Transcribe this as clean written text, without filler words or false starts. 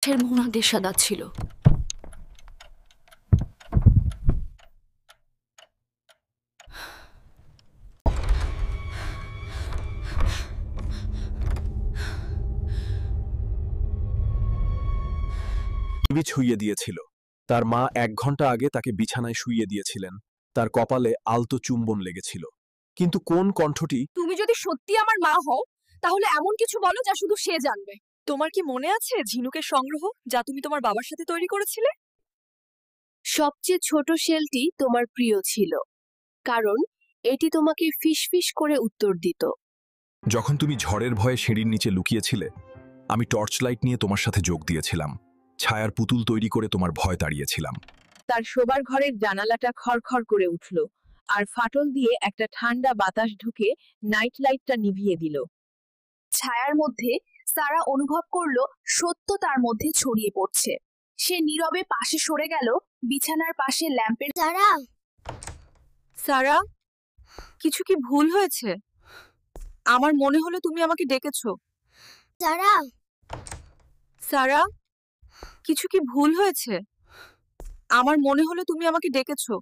মোনা দেশাদা ছিল। ছুঁয়ে দিয়েছিল। তার মা 1 ঘন্টা আগে তাকে বিছানায় শুইয়ে দিয়েছিলেন। তার কপালে আলতো চুম্বন লেগেছিল। কিন্তু কোন কণ্ঠটি তুমি যদি সত্যি আমার মা হও তাহলে এমন কিছু বলো যা শুধু সে জানবে। তোমার কি মনে আছে ঝিনুকের সংগ্রহ যা তুমি তোমার বাবার সাথে তৈরি করেছিলে? সবচেয়ে ছোট শেলটি তোমার প্রিয় ছিল, কারণ এটি তোমাকে ফিসফিস করে উত্তর দিত। যখন তুমি ঝড়ের ভয়ে সিঁড়ির নিচে লুকিয়েছিলে, আমি টর্চ লাইট নিয়ে তোমার সাথে যোগ দিয়েছিলাম। ছায়ার পুতুল তৈরি করে তোমার ভয় তাড়িয়েছিলাম। তার শোবার ঘরের জানালাটা খড়খড় করে উঠল, আর ফাটল দিয়ে একটা ঠান্ডা বাতাস ঢুকে নাইট লাইটটা নিভিয়ে দিল। ছায়ার মধ্যে সারা অনুভব করলো সত্য তার মধ্যে ছড়িয়ে পড়ছে। সে নীরবে পাশে সরে গেল, বিছানার পাশে ল্যাম্পের। সারা, কিছু কি ভুল হয়েছে? আমার মনে হলো তুমি আমাকে ডেকেছো। সারা, কিছু কি ভুল হয়েছে? আমার মনে হলো তুমি আমাকে ডেকেছো।